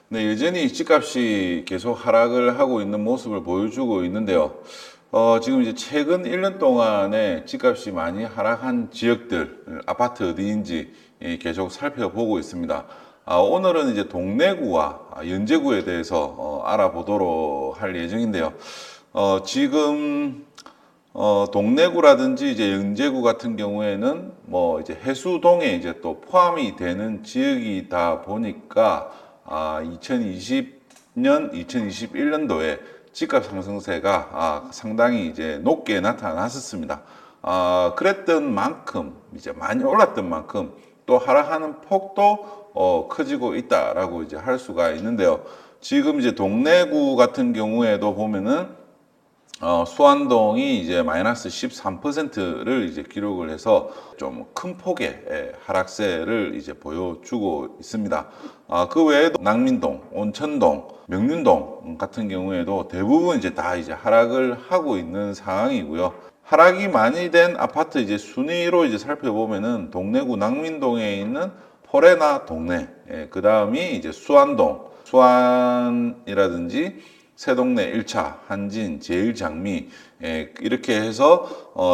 네, 여전히 집값이 계속 하락을 하고 있는 모습을 보여주고 있는데요. 지금 이제 최근 1년 동안에 집값이 많이 하락한 지역들, 아파트 어디인지 계속 살펴보고 있습니다. 오늘은 이제 동래구와 연제구에 대해서 알아보도록 할 예정인데요. 지금 동래구라든지 이제 연제구 같은 경우에는 뭐 이제 해수동에 이제 또 포함이 되는 지역이다 보니까 2020년, 2021년도에 집값 상승세가 상당히 이제 높게 나타났었습니다. 그랬던 만큼 이제 많이 올랐던 만큼 또 하락하는 폭도 커지고 있다라고 이제 할 수가 있는데요. 지금 이제 동래구 같은 경우에도 보면은 수안동이 이제 마이너스 13%를 이제 기록을 해서 좀 큰 폭의 하락세를 이제 보여주고 있습니다. 그 외에도 낭민동, 온천동, 명륜동 같은 경우에도 대부분 이제 다 이제 하락을 하고 있는 상황이고요. 하락이 많이 된 아파트 이제 순위로 이제 살펴보면은 동래구 낭민동에 있는 포레나 동래, 그 다음이 이제 수안동, 수안이라든지 새동네 1차, 한진, 제일장미, 이렇게 해서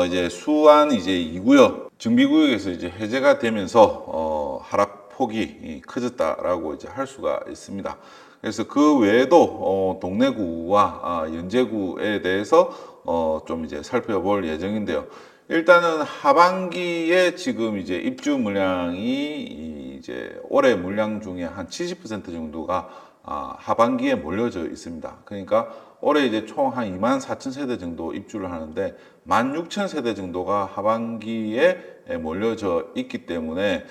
이제 수안 이제 2구역, 정비구역에서 이제 해제가 되면서 하락폭이 커졌다라고 이제 할 수가 있습니다. 그래서 그 외에도 동래구와 연제구에 대해서 좀 이제 살펴볼 예정인데요. 일단은 하반기에 지금 이제 입주 물량이 이제 올해 물량 중에 한 70% 정도가 하반기에 몰려져 있습니다. 그러니까 올해 이제 총 한 2만 4천 세대 정도 입주를 하는데 1만 6천 세대 정도가 하반기에 몰려져 있기 때문에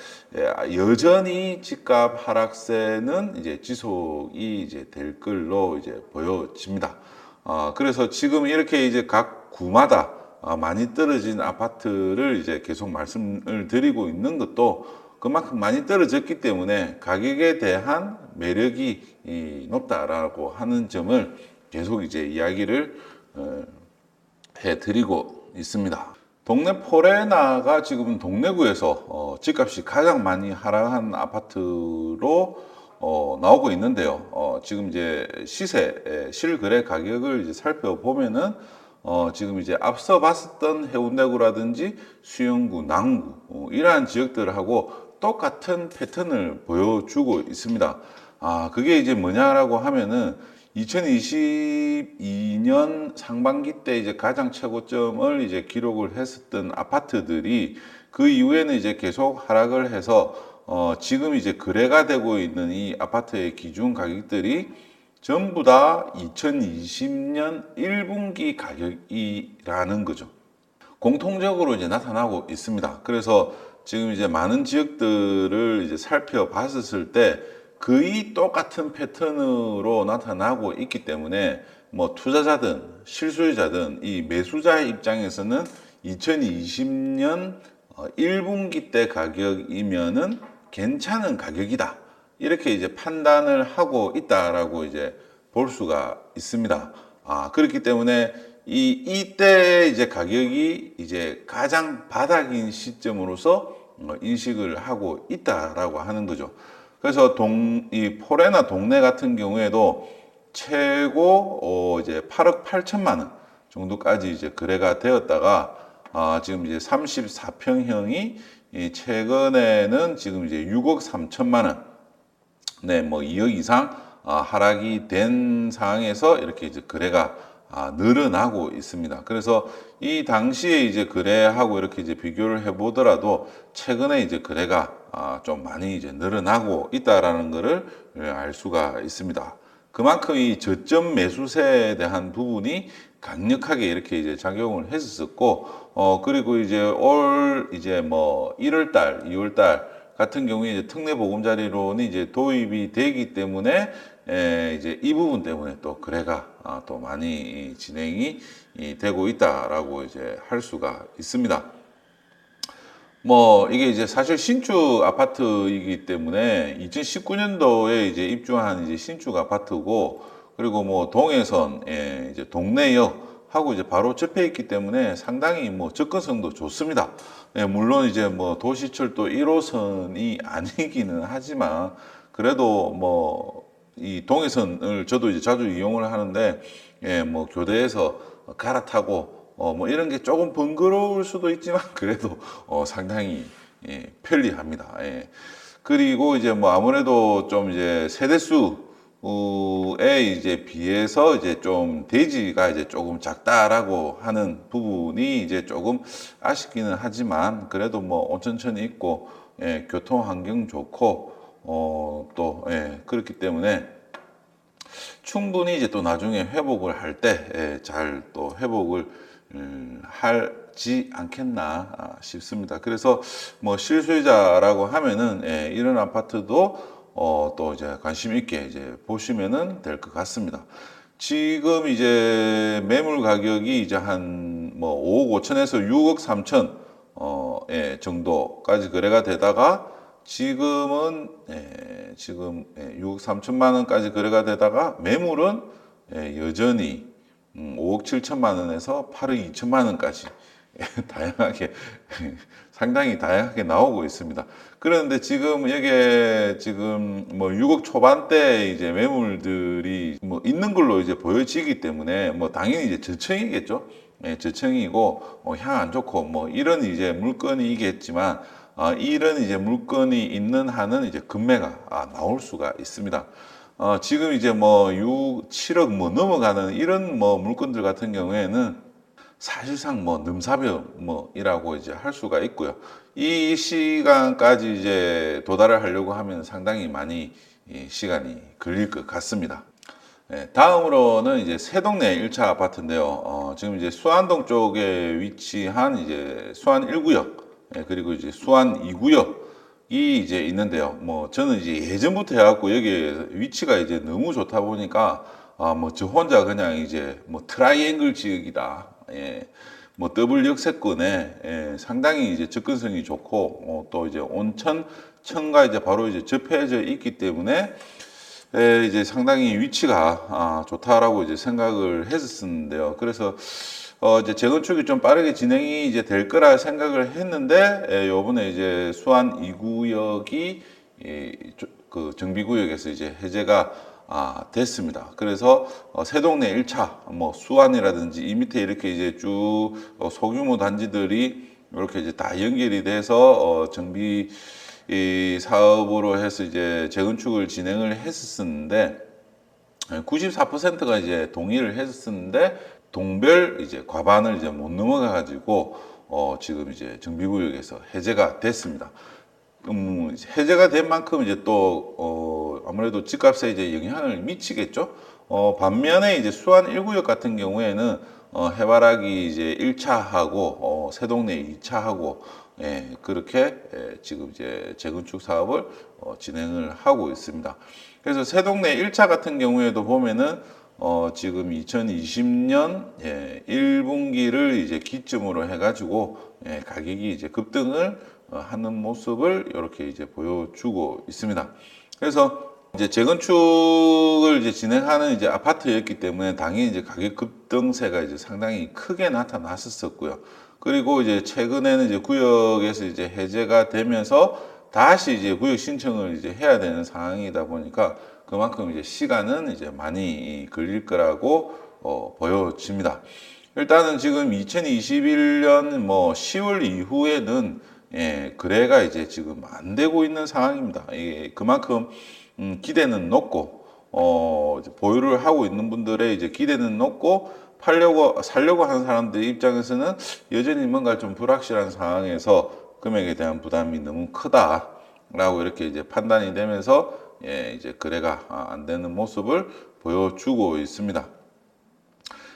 여전히 집값 하락세는 이제 지속이 이제 될 걸로 이제 보여집니다. 그래서 지금 이렇게 이제 각 구마다 많이 떨어진 아파트를 이제 계속 말씀을 드리고 있는 것도 그만큼 많이 떨어졌기 때문에 가격에 대한 매력이 높다라고 하는 점을 계속 이제 이야기를 해드리고 있습니다. 동네 포레나가 지금 동래구에서 집값이 가장 많이 하락한 아파트로 나오고 있는데요. 지금 이제 시세, 실거래 가격을 이제 살펴보면은 지금 이제 앞서 봤었던 해운대구라든지 수영구, 남구 이러한 지역들하고 똑같은 패턴을 보여주고 있습니다. 그게 이제 뭐냐라고 하면은 2022년 상반기 때 이제 가장 최고점을 이제 기록을 했었던 아파트들이 그 이후에는 이제 계속 하락을 해서 지금 이제 거래가 되고 있는 이 아파트의 기준 가격들이 전부 다 2020년 1분기 가격이라는 거죠. 공통적으로 이제 나타나고 있습니다. 그래서 지금 이제 많은 지역들을 이제 살펴봤을 때 거의 똑같은 패턴으로 나타나고 있기 때문에 뭐 투자자든 실수요자든 이 매수자의 입장에서는 2020년 1분기 때 가격이면은 괜찮은 가격이다. 이렇게 이제 판단을 하고 있다라고 이제 볼 수가 있습니다. 그렇기 때문에 이때 이제 가격이 이제 가장 바닥인 시점으로서 인식을 하고 있다라고 하는 거죠. 그래서 이 포레나 동래 같은 경우에도 최고 이제 8억 8천만 원 정도까지 이제 거래가 되었다가 지금 이제 34평형이 최근에는 지금 이제 6억 3천만 원, 네, 뭐 2억 이상 하락이 된 상황에서 이렇게 이제 거래가 늘어나고 있습니다. 그래서 이 당시에 이제 거래하고 이렇게 이제 비교를 해보더라도 최근에 이제 거래가 좀 많이 이제 늘어나고 있다라는 것을 알 수가 있습니다. 그만큼 이 저점 매수세에 대한 부분이 강력하게 이렇게 이제 작용을 했었고, 그리고 이제 올 이제 뭐 1월 달, 2월 달 같은 경우에 이제 특례 보금자리론이 이제 도입이 되기 때문에 이제 이 부분 때문에 또 거래가 또 많이 진행이 되고 있다라고 이제 할 수가 있습니다. 뭐 이게 이제 사실 신축 아파트이기 때문에 2019년도에 이제 입주한 이제 신축 아파트고, 그리고 뭐 동해선 이제 동래역 하고 이제 바로 접해 있기 때문에 상당히 뭐 접근성도 좋습니다. 물론 이제 뭐 도시철도 1호선이 아니기는 하지만 그래도 뭐 이 동해선을 저도 이제 자주 이용을 하는데, 예, 뭐 교대에서 갈아타고 뭐 이런 게 조금 번거로울 수도 있지만 그래도 상당히 예, 편리합니다. 예. 그리고 이제 뭐 아무래도 좀 이제 세대수에 이제 비해서 이제 좀 대지가 이제 조금 작다라고 하는 부분이 이제 조금 아쉽기는 하지만 그래도 뭐 온천천이 있고 예, 교통 환경 좋고 또 예, 그렇기 때문에 충분히 이제 또 나중에 회복을 할 때 잘 또 회복을 하지 않겠나 싶습니다. 그래서 뭐 실수요자라고 하면은 이런 아파트도 또 이제 관심 있게 이제 보시면은 될 것 같습니다. 지금 이제 매물 가격이 이제 한 뭐 5억 5천에서 6억 3천 정도까지 거래가 되다가 지금은 지금 6억 3천만 원까지 거래가 되다가 매물은 여전히 5억 7천만 원에서 8억 2천만 원까지 다양하게 상당히 다양하게 나오고 있습니다. 그런데 지금 이게 지금 뭐 6억 초반대 이제 매물들이 뭐 있는 걸로 이제 보여지기 때문에 뭐 당연히 이제 저층이겠죠. 저층이고 향 안 좋고 뭐 이런 이제 물건이겠지만 이런 이제 물건이 있는 한은 이제 금매가 나올 수가 있습니다. 지금 이제 뭐 6, 7억 뭐 넘어가는 이런 뭐 물건들 같은 경우에는 사실상 뭐 넘사벽 뭐이라고 이제 할 수가 있고요. 이 시간까지 이제 도달을 하려고 하면 상당히 많이 시간이 걸릴 것 같습니다. 다음으로는 이제 세동네 1차 아파트인데요. 지금 이제 수안동 쪽에 위치한 이제 수안 1구역, 그리고 이제 수안 2구역이 이제 있는데요. 뭐 저는 이제 예전부터 해갖고 여기 위치가 이제 너무 좋다 보니까 뭐 저 혼자 그냥 이제 뭐 트라이앵글 지역이다. 예. 뭐 더블 역세권에 상당히 이제 접근성이 좋고 또 이제 온천과 이제 바로 이제 접해져 있기 때문에 이제 상당히 위치가 좋다라고 이제 생각을 했었는데요. 그래서 이제 재건축이 좀 빠르게 진행이 이제 될 거라 생각을 했는데 요번에 이제 수안 2구역이 그 정비구역에서 이제 해제가 됐습니다. 그래서 세동네 1차 뭐 수안이라든지 이 밑에 이렇게 이제 쭉 소규모 단지들이 이렇게 이제 다 연결이 돼서 정비 이 사업으로 해서 이제 재건축을 진행을 했었는데 94%가 이제 동의를 했었는데 동별 이제 과반을 이제 못 넘어가 가지고 지금 이제 정비구역에서 해제가 됐습니다. 해제가 된 만큼 이제 또 아무래도 집값에 이제 영향을 미치겠죠. 반면에 이제 수안 1구역 같은 경우에는 해바라기 이제 1차하고 세동네 2차하고 그렇게 지금 이제 재건축 사업을 진행을 하고 있습니다. 그래서 세동네 1차 같은 경우에도 보면은 지금 2020년 1분기를 이제 기점으로 해가지고 가격이 이제 급등을 하는 모습을 이렇게 이제 보여주고 있습니다. 그래서 이제 재건축을 이제 진행하는 이제 아파트였기 때문에 당연히 이제 가격 급등세가 이제 상당히 크게 나타났었고요. 그리고 이제 최근에는 이제 구역에서 이제 해제가 되면서 다시 이제 구역 신청을 이제 해야 되는 상황이다 보니까 그만큼 이제 시간은 이제 많이 걸릴 거라고 보여집니다. 일단은 지금 2021년 뭐 10월 이후에는 거래가 이제 지금 안 되고 있는 상황입니다. 이게 그만큼 기대는 높고 보유를 하고 있는 분들의 이제 기대는 높고 살려고 하는 사람들 입장에서는 여전히 뭔가 좀 불확실한 상황에서 금액에 대한 부담이 너무 크다라고 이렇게 이제 판단이 되면서 이제 거래가 안 되는 모습을 보여주고 있습니다.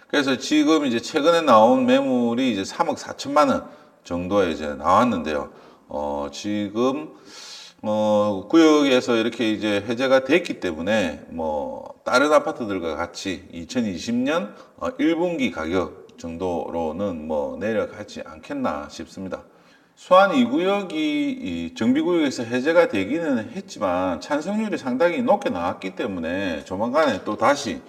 그래서 지금 이제 최근에 나온 매물이 이제 3억 4천만 원 정도에 이제 나왔는데요. 지금 구역에서 이렇게 이제 해제가 됐기 때문에 뭐 다른 아파트들과 같이 2020년 1분기 가격 정도로는 뭐 내려가지 않겠나 싶습니다. 수안 2구역이 정비구역에서 해제가 되기는 했지만 찬성률이 상당히 높게 나왔기 때문에 조만간에 또 다시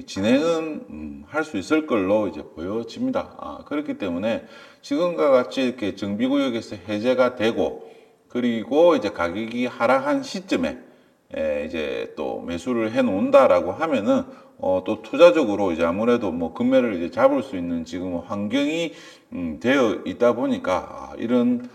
진행은 할 수 있을 걸로 이제 보여집니다. 그렇기 때문에 지금과 같이 이렇게 정비구역에서 해제가 되고 그리고 이제 가격이 하락한 시점에 이제 또 매수를 해 놓는다라고 하면은 또 투자적으로 이제 아무래도 뭐 금매를 이제 잡을 수 있는 지금 환경이 되어 있다 보니까 이런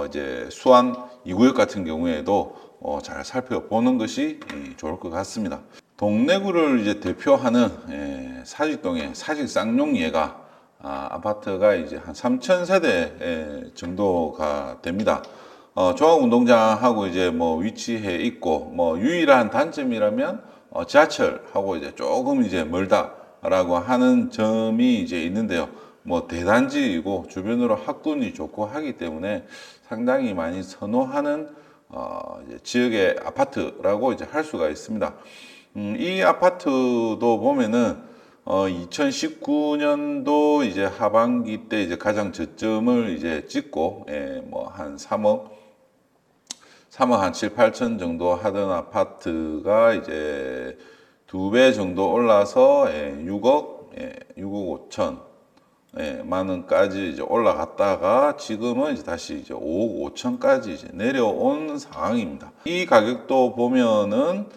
이제 수완 2구역 같은 경우에도 잘 살펴보는 것이 좋을 것 같습니다. 동래구를 이제 대표하는 사직동의 사직 쌍용예가 아파트가 이제 한 3,000세대 정도가 됩니다. 종합운동장하고 이제 뭐 위치해 있고 뭐 유일한 단점이라면 지하철하고 이제 조금 이제 멀다라고 하는 점이 이제 있는데요. 뭐 대단지이고 주변으로 학군이 좋고 하기 때문에 상당히 많이 선호하는 이제 지역의 아파트라고 이제 할 수가 있습니다. 이 아파트도 보면은 2019년도 이제 하반기 때 이제 가장 저점을 이제 찍고 뭐 한 3억 한 7, 8천 정도 하던 아파트가 이제 2배 정도 올라서 6억 5천 만 원까지 이제 올라갔다가 지금은 이제 다시 이제 5억 5천까지 이제 내려온 상황입니다. 이 가격도 보면은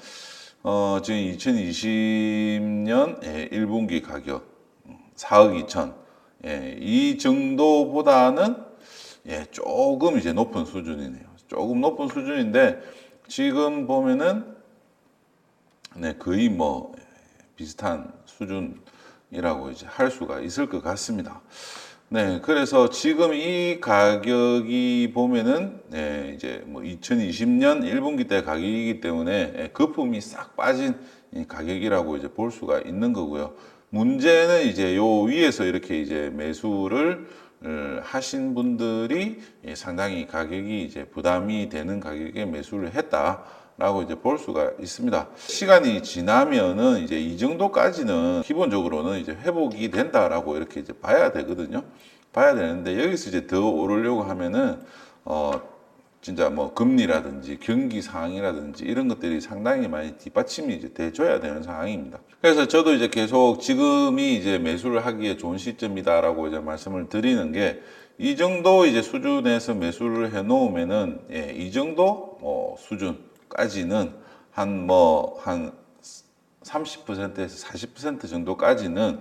지금 2020년 1분기 가격 4억 2천 이 정도보다는 조금 이제 높은 수준이네요. 조금 높은 수준인데 지금 보면은 거의 뭐 비슷한 수준이라고 이제 할 수가 있을 것 같습니다. 그래서 지금 이 가격이 보면은 이제 뭐 2020년 1분기 때 가격이기 때문에 거품이 싹 빠진 이 가격이라고 이제 볼 수가 있는 거고요. 문제는 이제 요 위에서 이렇게 이제 매수를 하신 분들이 상당히 가격이 이제 부담이 되는 가격에 매수를 했다라고 이제 볼 수가 있습니다. 시간이 지나면은 이제 이 정도까지는 기본적으로는 이제 회복이 된다라고 이렇게 이제 봐야 되거든요. 봐야 되는데 여기서 이제 더 오르려고 하면은 진짜 뭐 금리라든지 경기 상황이라든지 이런 것들이 상당히 많이 뒷받침이 이제 돼줘야 되는 상황입니다. 그래서 저도 이제 계속 지금이 이제 매수를 하기에 좋은 시점이다라고 이제 말씀을 드리는 게 이 정도 이제 수준에서 매수를 해 놓으면은 이 정도 수준까지는 한 30%에서 40% 정도까지는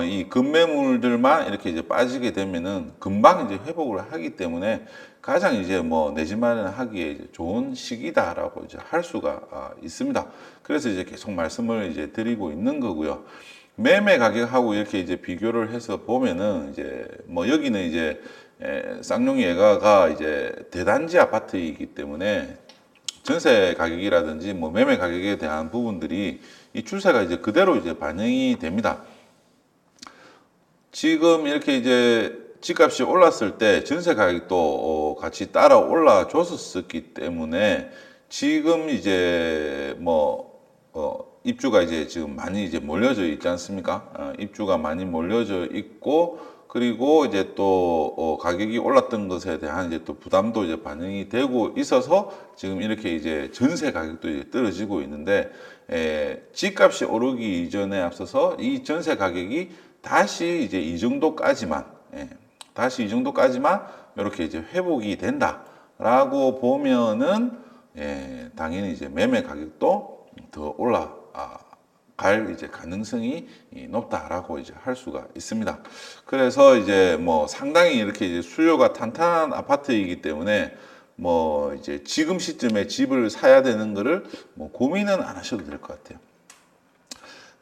이 급매물들만 이렇게 이제 빠지게 되면은 금방 이제 회복을 하기 때문에 가장 이제 뭐 내 집 마련하기에 이제 좋은 시기다라고 이제 할 수가 있습니다. 그래서 이제 계속 말씀을 이제 드리고 있는 거고요. 매매 가격하고 이렇게 이제 비교를 해서 보면은 이제 뭐 여기는 이제 쌍용 예가가 이제 대단지 아파트이기 때문에 전세 가격이라든지 뭐 매매 가격에 대한 부분들이 이 추세가 이제 그대로 이제 반영이 됩니다. 지금 이렇게 이제 집값이 올랐을 때 전세 가격도 같이 따라 올라줬었기 때문에 지금 이제 뭐 입주가 이제 지금 많이 이제 몰려져 있지 않습니까? 입주가 많이 몰려져 있고 그리고 이제 또 가격이 올랐던 것에 대한 이제 또 부담도 이제 반영이 되고 있어서 지금 이렇게 이제 전세 가격도 이제 떨어지고 있는데 집값이 오르기 이전에 앞서서 이 전세 가격이 다시 이제 이 정도까지만 다시 이 정도까지만 이렇게 이제 회복이 된다라고 보면은 당연히 이제 매매 가격도 더 올라갈 이제 가능성이 높다라고 이제 할 수가 있습니다. 그래서 이제 뭐 상당히 이렇게 이제 수요가 탄탄한 아파트이기 때문에 뭐 이제 지금 시점에 집을 사야 되는 거를 뭐 고민은 안 하셔도 될 것 같아요.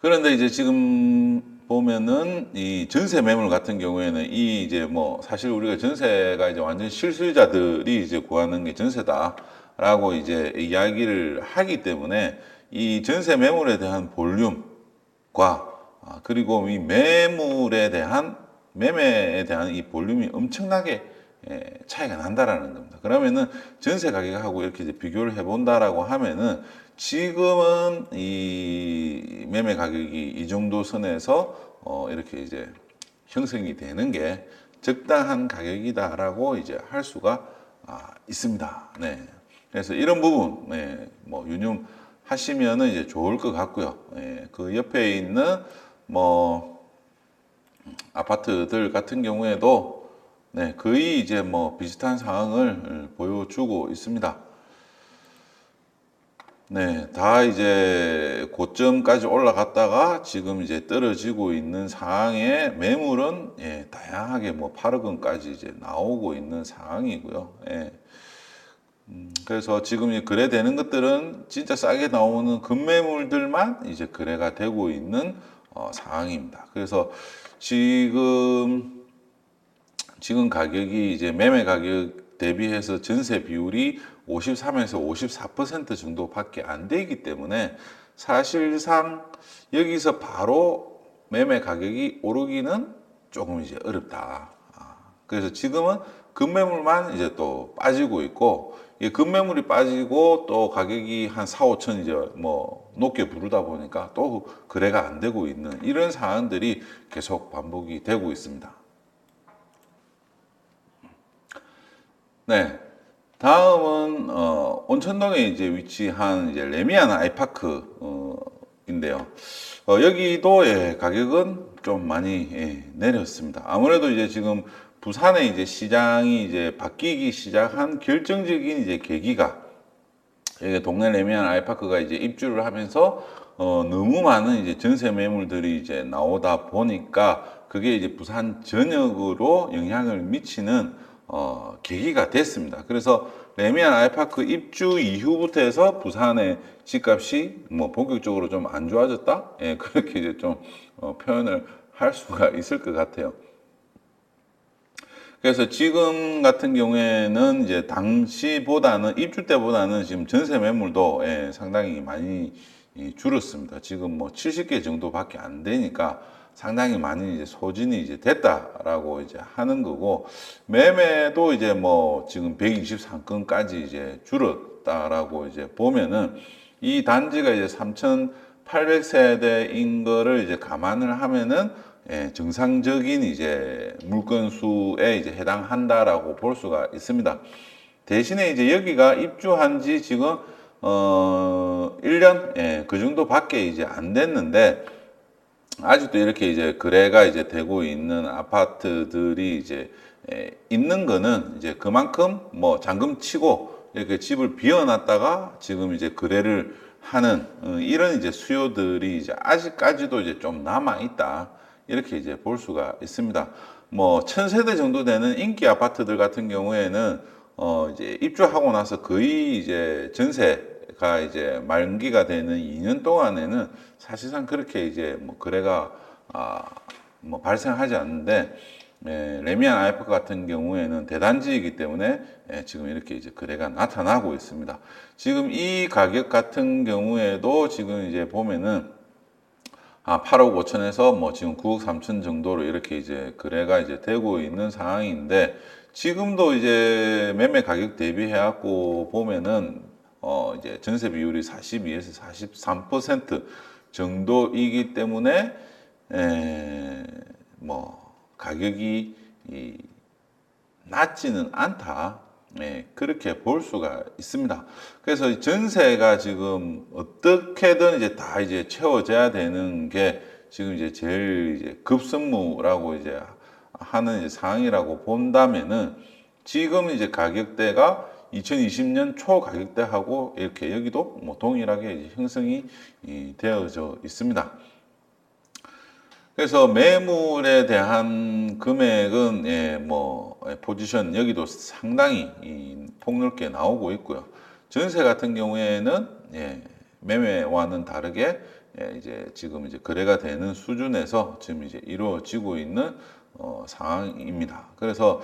그런데 이제 지금 보면은 이 전세 매물 같은 경우에는 이 이제 뭐 사실 우리가 전세가 이제 완전 실수요자들이 이제 구하는 게 전세다라고 이제 이야기를 하기 때문에 이 전세 매물에 대한 볼륨과 그리고 이 매물에 대한 매매에 대한 이 볼륨이 엄청나게 차이가 난다라는 겁니다. 그러면은 전세 가격하고 이렇게 이제 비교를 해본다라고 하면은 지금은 이 매매 가격이 이 정도 선에서 이렇게 이제 형성이 되는 게 적당한 가격이다라고 이제 할 수가 있습니다. 그래서 이런 부분 뭐 유념하시면은 이제 좋을 것 같고요. 그 옆에 있는 뭐 아파트들 같은 경우에도 거의 이제 뭐 비슷한 상황을 보여주고 있습니다. 네, 다 이제 고점까지 올라갔다가 지금 이제 떨어지고 있는 상황에 매물은 다양하게 뭐 8억 원까지 이제 나오고 있는 상황이고요. 그래서 지금 이 거래되는 것들은 진짜 싸게 나오는 급매물들만 이제 거래가 되고 있는 상황입니다. 그래서 지금 가격이 이제 매매 가격 대비해서 전세 비율이 53에서 54% 정도밖에 안 되기 때문에 사실상 여기서 바로 매매 가격이 오르기는 조금 이제 어렵다. 그래서 지금은 급매물만 이제 또 빠지고 있고, 이 급매물이 빠지고 또 가격이 한 4, 5천 이제 뭐 높게 부르다 보니까 또 거래가 안 되고 있는 이런 상황들이 계속 반복이 되고 있습니다. 네. 다음은 온천동에 이제 위치한 이제 레미안 아이파크인데요. 여기도 가격은 좀 많이 내렸습니다. 아무래도 이제 지금 부산의 이제 시장이 이제 바뀌기 시작한 결정적인 이제 계기가 여기 동네 레미안 아이파크가 이제 입주를 하면서 너무 많은 이제 전세 매물들이 이제 나오다 보니까 그게 이제 부산 전역으로 영향을 미치는 계기가 됐습니다. 그래서 레미안 아이파크 입주 이후부터 해서 부산의 집값이 뭐 본격적으로 좀 안 좋아졌다? 그렇게 이제 좀 표현을 할 수가 있을 것 같아요. 그래서 지금 같은 경우에는 이제 당시보다는 입주 때보다는 지금 전세 매물도 상당히 많이 줄었습니다. 지금 뭐 70개 정도밖에 안 되니까 상당히 많이 이제 소진이 이제 됐다라고 이제 하는 거고, 매매도 이제 뭐 지금 123건까지 이제 줄었다라고 이제 보면은 이 단지가 이제 3,800세대인 거를 이제 감안을 하면은 정상적인 이제 물건 수에 이제 해당한다라고 볼 수가 있습니다. 대신에 이제 여기가 입주한 지 지금 1년 그 정도밖에 이제 안 됐는데, 아직도 이렇게 이제 거래가 이제 되고 있는 아파트들이 이제 있는 거는 이제 그만큼 뭐 잔금 치고 이렇게 집을 비워놨다가 지금 이제 거래를 하는 이런 이제 수요들이 이제 아직까지도 이제 좀 남아 있다, 이렇게 이제 볼 수가 있습니다. 뭐 1,000세대 정도 되는 인기 아파트들 같은 경우에는 이제 입주하고 나서 거의 이제 전세가 이제 만기가 되는 2년 동안에는 사실상 그렇게 이제 뭐 거래가 뭐 발생하지 않는데, 레미안 아이파크 같은 경우에는 대단지이기 때문에 지금 이렇게 이제 거래가 나타나고 있습니다. 지금 이 가격 같은 경우에도 지금 이제 보면은 8억 5천에서 뭐 지금 9억 3천 정도로 이렇게 이제 거래가 이제 되고 있는 상황인데, 지금도 이제 매매 가격 대비해 갖고 보면은 이제 전세 비율이 42에서 43% 정도이기 때문에 뭐 가격이 낮지는 않다, 그렇게 볼 수가 있습니다. 그래서 전세가 지금 어떻게든 이제 다 이제 채워져야 되는 게 지금 이제 제일 이제 급선무라고 이제 하는 이제 상황이라고 본다면은, 지금 이제 가격대가 2020년 초 가격대하고 이렇게 여기도 뭐 동일하게 이제 형성이 되어져 있습니다. 그래서 매물에 대한 금액은 뭐 포지션 여기도 상당히 폭넓게 나오고 있고요. 전세 같은 경우에는 매매와는 다르게 이제 지금 이제 거래가 되는 수준에서 지금 이제 이루어지고 있는 상황입니다. 그래서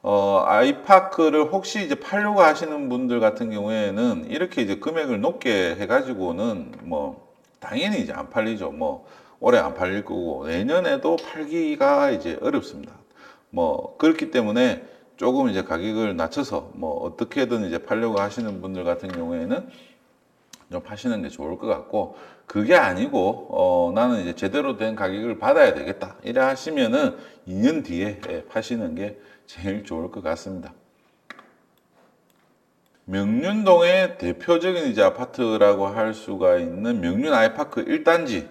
아이파크를 혹시 이제 팔려고 하시는 분들 같은 경우에는 이렇게 이제 금액을 높게 해가지고는 뭐 당연히 이제 안 팔리죠. 뭐 올해 안 팔릴 거고 내년에도 팔기가 이제 어렵습니다. 뭐 그렇기 때문에 조금 이제 가격을 낮춰서 뭐 어떻게든 이제 팔려고 하시는 분들 같은 경우에는 좀 파시는 게 좋을 것 같고, 그게 아니고 나는 이제 제대로 된 가격을 받아야 되겠다 이래 하시면은 2년 뒤에 파시는 게 제일 좋을 것 같습니다. 명륜동의 대표적인 이제 아파트라고 할 수가 있는 명륜 아이파크 1단지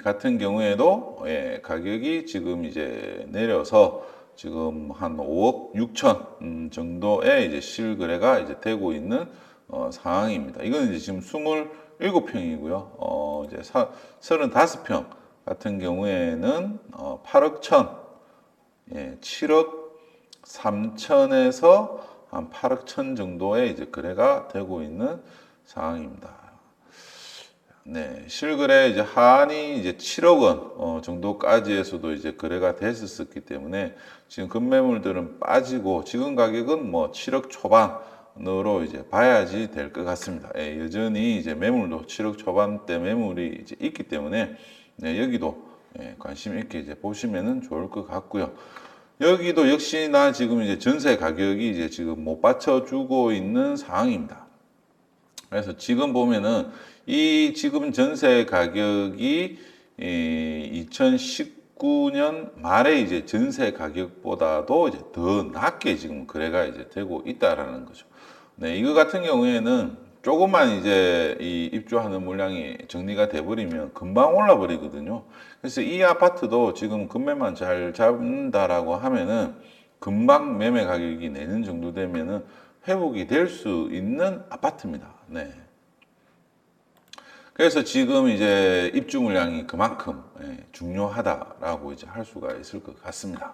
같은 경우에도 가격이 지금 이제 내려서 지금 한 5억 6천 정도의 이제 실거래가 이제 되고 있는 상황입니다. 이건 이제 지금 27평이고요. 이제 35평 같은 경우에는 8억 1천, 예, 7억 3천에서 한 8억 1천 정도의 이제 거래가 되고 있는 상황입니다. 네, 실거래 이제 하한이 이제 7억 원 정도까지에서도 이제 거래가 됐었기 때문에 지금 급매물들은 빠지고 지금 가격은 뭐 7억 초반으로 이제 봐야지 될 것 같습니다. 예, 여전히 이제 매물도 7억 초반대 매물이 이제 있기 때문에 네, 여기도 예, 관심 있게 이제 보시면은 좋을 것 같고요. 여기도 역시나 지금 이제 전세 가격이 이제 지금 못 받쳐주고 있는 상황입니다. 그래서 지금 보면은 이 지금 전세 가격이 2019년 말에 이제 전세 가격보다도 이제 더 낮게 지금 거래가 이제 되고 있다라는 거죠. 네, 이거 같은 경우에는 조금만 이제 이 입주하는 물량이 정리가 돼버리면 금방 올라 버리거든요. 그래서 이 아파트도 지금 금매만 잘 잡는다라고 하면은 금방 매매 가격이 내는 정도 되면은 회복이 될 수 있는 아파트입니다. 네. 그래서 지금 이제 입주 물량이 그만큼 중요하다라고 이제 할 수가 있을 것 같습니다.